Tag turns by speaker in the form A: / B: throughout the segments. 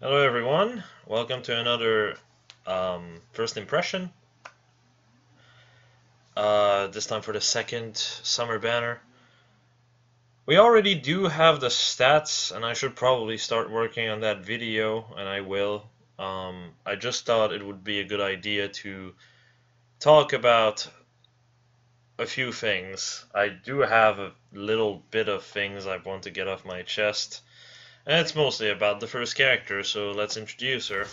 A: Hello everyone, welcome to another first impression. This time for the second summer banner. We already do have the stats, and I should probably start working on that video, and I will. I just thought it would be a good idea to talk about a few things. I do have a little bit of things I want to get off my chest, and it's mostly about the first character, so let's introduce her.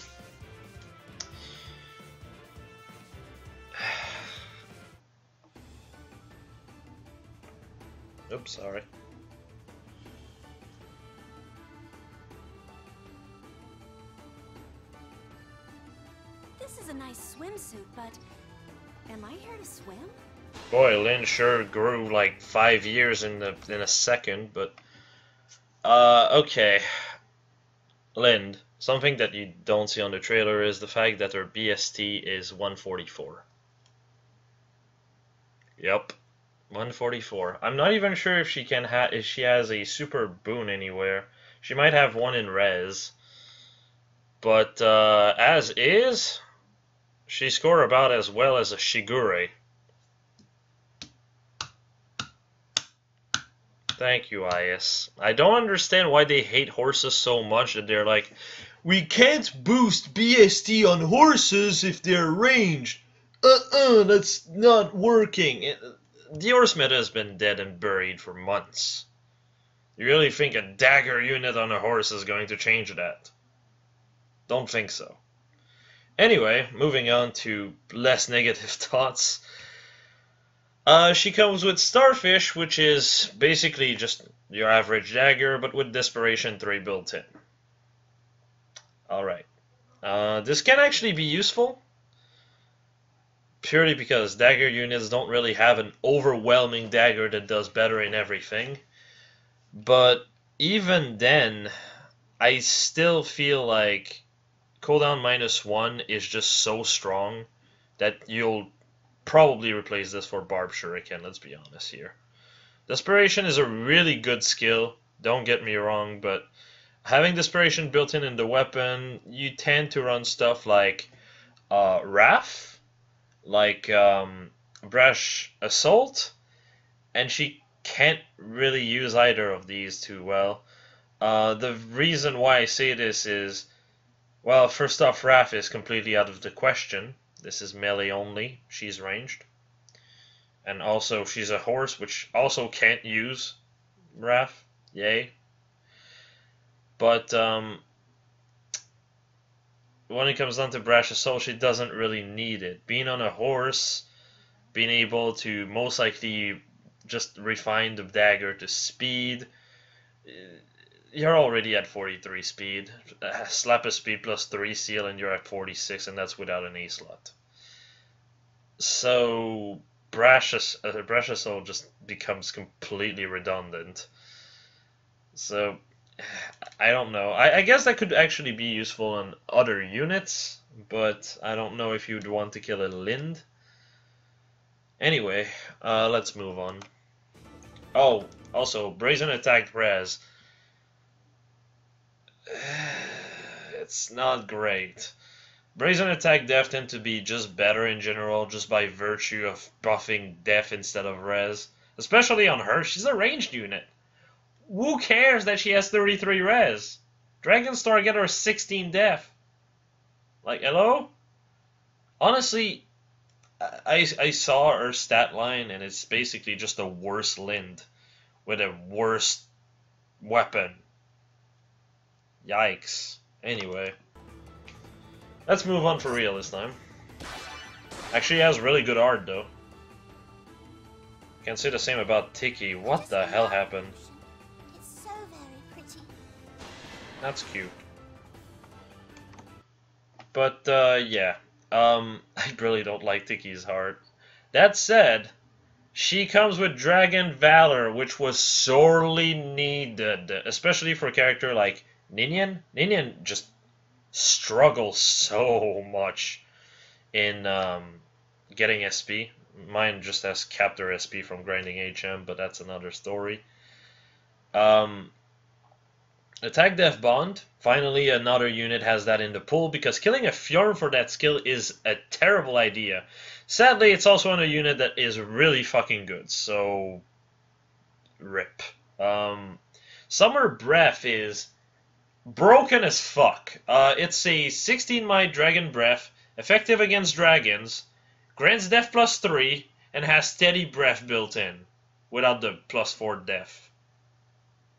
A: Oops, sorry.
B: This is a nice swimsuit, but am I here to swim?
A: Boy, Linde sure grew like 5 years in a second, but okay. Linde, something that you don't see on the trailer is the fact that her BST is 144. Yep, 144. I'm not even sure if she can if she has a super boon anywhere. She might have one in res, but as is, she scored about as well as a Shigure. Thank you, IS. I don't understand why they hate horses so much that they're like, we can't boost BST on horses if they're ranged. That's not working. The horse meta has been dead and buried for months. You really think a dagger unit on a horse is going to change that? Don't think so. Anyway, moving on to less negative thoughts. She comes with Starfish, which is basically just your average dagger, but with Desperation 3 built in. Alright. This can actually be useful, purely because dagger units don't really have an overwhelming dagger that does better in everything. But even then, I still feel like cooldown -1 is just so strong that you'll probably replace this for Barb Shuriken, let's be honest here. Desperation is a really good skill, don't get me wrong, but having Desperation built in the weapon, you tend to run stuff like Wrath, like Brash Assault, and she can't really use either of these too well. The reason why I say this is, well, first off, Wrath is completely out of the question. This is melee only. She's ranged. And also, she's a horse, which also can't use Wrath. Yay. But when it comes down to Brash Assault, she doesn't really need it. Being on a horse, being able to most likely just refine the dagger to speed, you're already at 43 speed. Slap a speed plus 3 seal and you're at 46, and that's without an A slot. So Brash Assault just becomes completely redundant. So I don't know. I guess that could actually be useful on other units, but I don't know if you'd want to kill a Linde. Anyway, let's move on. Oh, also, Brazen Attack Res. It's not great. Brazen Attack Def tend to be just better in general, just by virtue of buffing Def instead of Res. Especially on her, she's a ranged unit. Who cares that she has 33 Res? Dragonstar get her 16 Def. Like, hello? Honestly, I saw her stat line, and it's basically just a worse Linde with a worse weapon. Yikes. Anyway, let's move on for real this time. Actually, he has really good art, though. Can't say the same about Tiki. What the hell happened?
B: It's so very pretty.
A: That's cute. But, yeah. I really don't like Tiki's art. That said, she comes with Dragon Valor, which was sorely needed, especially for a character like Ninian. Ninian just struggles so much in getting SP. Mine just has capped her SP from grinding HM, but that's another story. Attack Def Bond. Finally, another unit has that in the pool, because killing a Fjorm for that skill is a terrible idea. Sadly, it's also on a unit that is really fucking good, so rip. Summer Breath is broken as fuck. It's a 16 Might Dragon Breath, effective against dragons, grants Def +3, and has steady breath built in, without the +4 Def.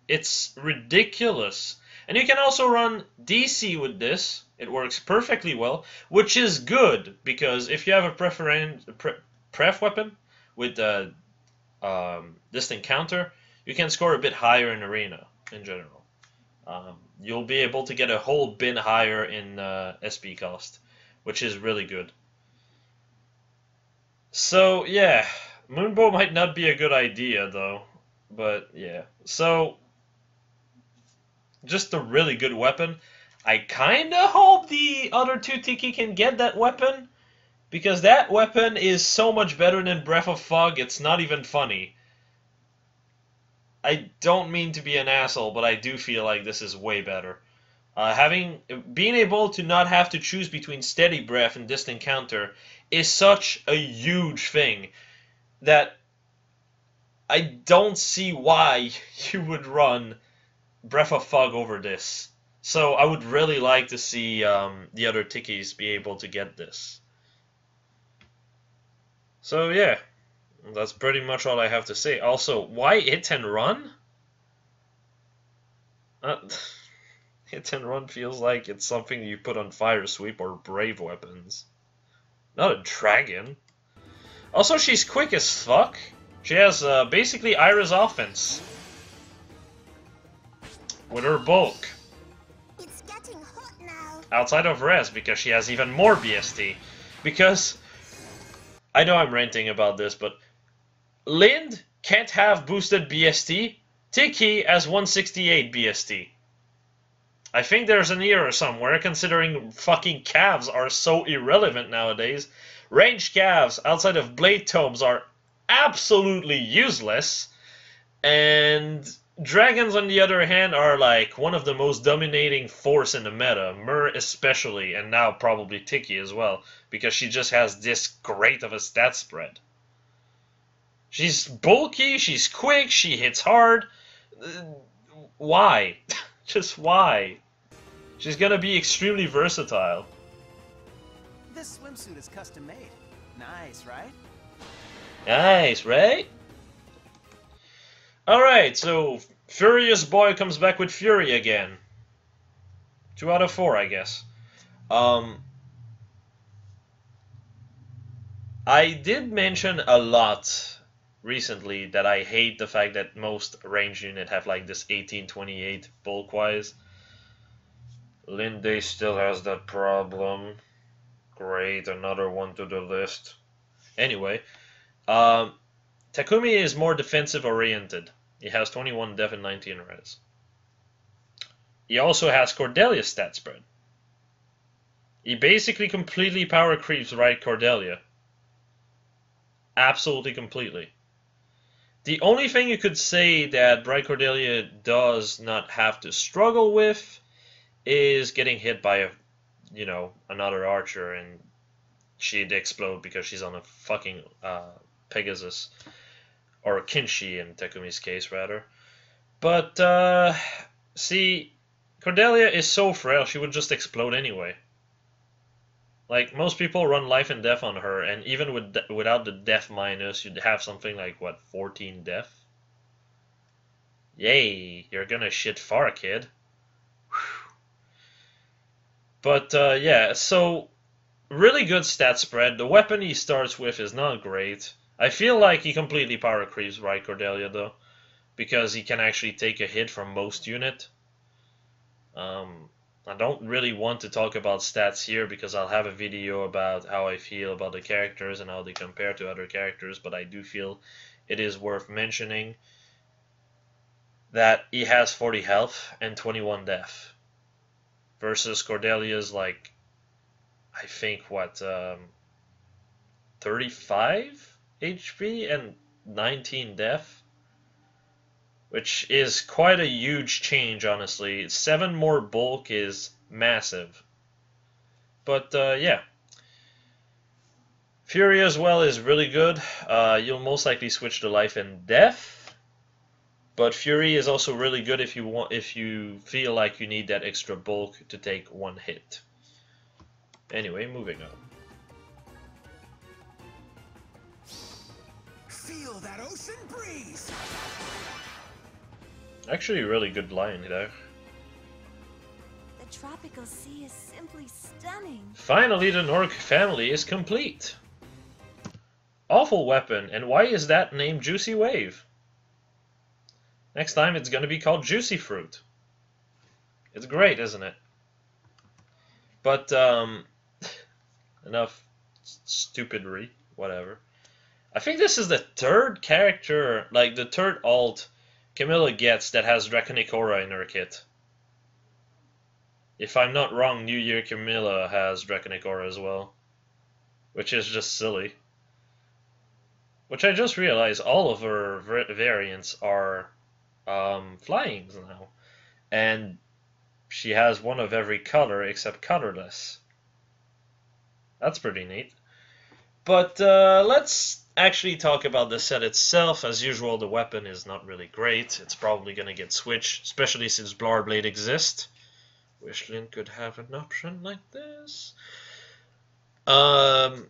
A: It's ridiculous. And you can also run DC with this. It works perfectly well, which is good, because if you have a pref weapon with a distant counter, you can score a bit higher in arena in general. You'll be able to get a whole bin higher in SP cost, which is really good. So yeah, Moonbow might not be a good idea though, but yeah. So just a really good weapon. I kinda hope the other two Tiki can get that weapon, because that weapon is so much better than Breath of Fog, it's not even funny. I don't mean to be an asshole, but I do feel like this is way better. Being able to not have to choose between steady breath and distant counter is such a huge thing that I don't see why you would run Breath of Fog over this. So I would really like to see the other Tikis be able to get this. So yeah, that's pretty much all I have to say. Also, why hit and run? Hit and run feels like it's something you put on Fire Sweep or Brave weapons. Not a dragon. Also, she's quick as fuck. She has basically Iris offense with her bulk.
B: It's getting hot now.
A: Outside of Res, because she has even more BST. Because, I know I'm ranting about this, but Linde can't have boosted BST. Tiki has 168 BST. I think there's an error somewhere, considering fucking calves are so irrelevant nowadays. Ranged calves outside of Blade Tomes are absolutely useless. And dragons, on the other hand, are like one of the most dominating force in the meta. Myr especially, and now probably Tiki as well, because she just has this great of a stat spread. She's bulky, she's quick, she hits hard. Why? Just why? She's gonna be extremely versatile.
C: This swimsuit is custom made. Nice, right?
A: Nice, right? Alright, so Furious Boy comes back with Fury again. 2 out of 4, I guess. I did mention a lot recently that I hate the fact that most range units have like this 1828 bulk-wise. Linde still has that problem. Great, another one to the list. Anyway, Takumi is more defensive oriented. He has 21 def and 19 res. He also has Cordelia's stat spread. He basically completely power creeps right Cordelia. Absolutely completely. The only thing you could say that Bright Cordelia does not have to struggle with is getting hit by another archer, and she'd explode because she's on a fucking Pegasus, or Kinshi in Takumi's case rather. But see, Cordelia is so frail she would just explode anyway. Like, most people run life and death on her, and even without the death minus, you'd have something like, what, 14 death? Yay, you're gonna shit far, kid. Whew. But, yeah, so, really good stat spread. The weapon he starts with is not great. I feel like he completely power creeps right Cordelia, though, because he can actually take a hit from most unit. I don't really want to talk about stats here because I'll have a video about how I feel about the characters and how they compare to other characters, but I do feel it is worth mentioning that he has 40 health and 21 death versus Cordelia's like, I think, what, 35 HP and 19 death, which is quite a huge change, honestly. 7 more bulk is massive. But yeah. Fury as well is really good. You'll most likely switch to Life and Death. But Fury is also really good if you feel like you need that extra bulk to take 1 hit. Anyway, moving on.
C: Feel that ocean breeze.
A: Actually, really good line there.
B: The tropical sea is simply stunning.
A: Finally, the Nork family is complete. Awful weapon, and why is that named Juicy Wave? Next time it's gonna be called Juicy Fruit. It's great, isn't it? But, enough stupidry, whatever. I think this is the 3rd character, like the 3rd alt Camilla gets that has Draconic Aura in her kit. If I'm not wrong, New Year Camilla has Draconic Aura as well. Which is just silly. Which I just realized all of her variants are flyings now. And she has 1 of every color except colorless. That's pretty neat. But let's actually talk about the set itself. As usual, the weapon is not really great. It's probably going to get switched, especially since Blarblade exists. Wish Linde could have an option like this. But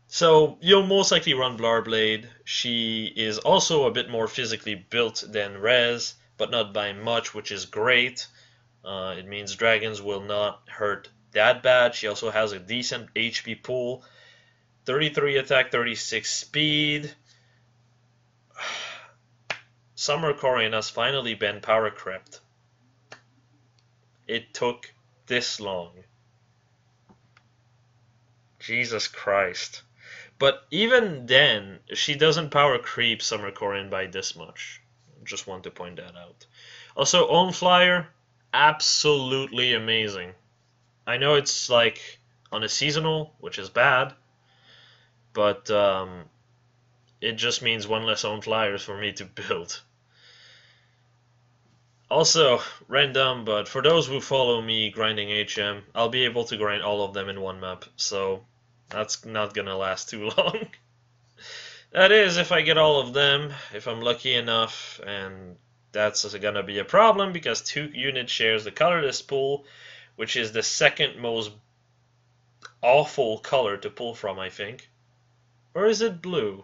A: so you'll most likely run Blarblade. She is also a bit more physically built than Rez, but not by much, which is great. It means dragons will not hurt that bad. She also has a decent HP pool. 33 attack, 36 speed. Summer Corin has finally been power crept. It took this long. Jesus Christ. But even then, she doesn't power creep Summer Corin by this much. Just want to point that out. Also, Own Flyer, absolutely amazing. I know it's like on a seasonal, which is bad, but it just means 1 less Own Flyers for me to build. Also, random, but for those who follow me grinding HM, I'll be able to grind all of them in 1 map, so that's not gonna last too long. That is, if I get all of them, if I'm lucky enough, and that's gonna be a problem because 2 units shares the colorless pool, which is the 2nd most awful color to pull from, I think. Or is it blue?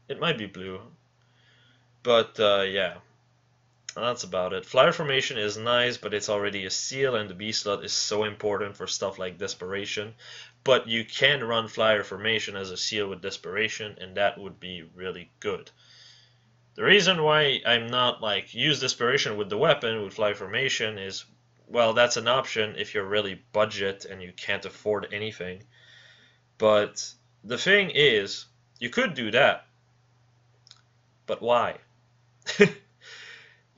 A: It might be blue. But, yeah. That's about it. Flyer formation is nice, but it's already a seal, and the B slot is so important for stuff like Desperation. But you can run Flyer formation as a seal with Desperation, and that would be really good. The reason why I'm not like use Desperation with the weapon with Flyer formation is, well, that's an option if you're really budget and you can't afford anything. But the thing is, you could do that. But why?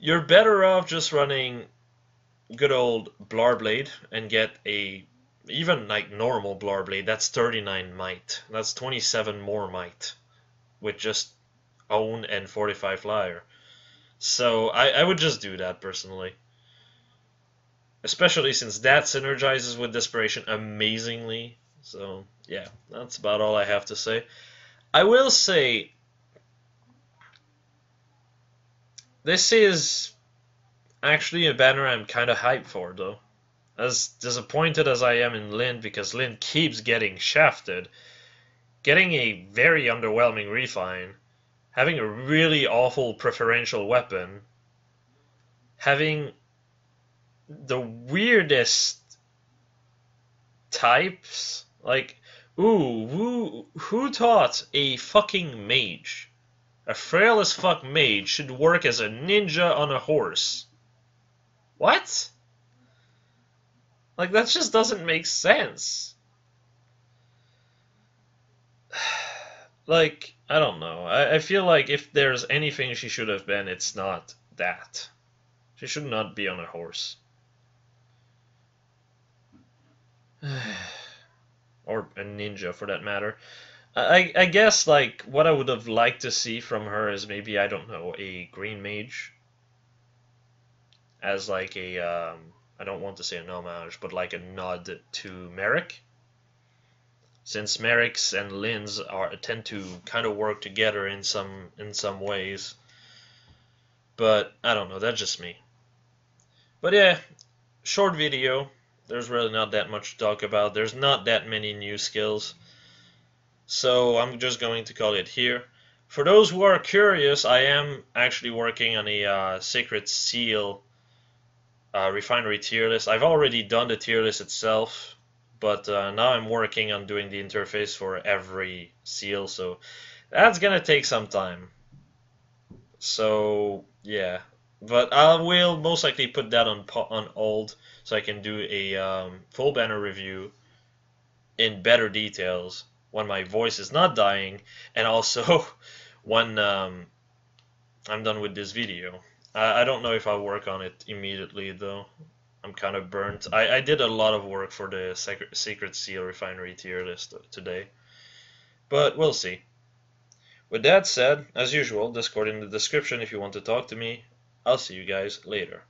A: You're better off just running good old Blarblade and get a, even like normal Blarblade, that's 39 might. That's 27 more might with just Own and 45 Flyer. So I would just do that personally. Especially since that synergizes with Desperation amazingly. So yeah, that's about all I have to say. I will say, this is actually a banner I'm kind of hyped for, though. As disappointed as I am in Linde, because Linde keeps getting shafted, getting a very underwhelming refine, having a really awful preferential weapon, having the weirdest types, like, ooh, who taught a fucking mage? A frail as fuck mage should work as a ninja on a horse. What? Like, that just doesn't make sense. Like, I don't know. I feel like if there's anything she should have been, it's not that. She should not be on a horse. Or a ninja, for that matter. I guess like what I would have liked to see from her is maybe, I don't know, a green mage as like a I don't want to say an homage, but like a nod to Merrick, since Merrick's and Lynn's are tend to kind of work together in some ways. But I don't know, that's just me. But yeah, short video. There's really not that much to talk about. There's not that many new skills. So I'm just going to call it here. For those who are curious, I am actually working on a Sacred Seal refinery tier list. I've already done the tier list itself, but now I'm working on doing the interface for every seal, so that's gonna take some time. So yeah, but I will most likely put that on hold so I can do a full banner review in better details when my voice is not dying, and also when I'm done with this video. I don't know if I'll work on it immediately though. I'm kind of burnt. I did a lot of work for the Secret Seal Refinery tier list today, but we'll see. With that said, as usual, Discord in the description if you want to talk to me. I'll see you guys later.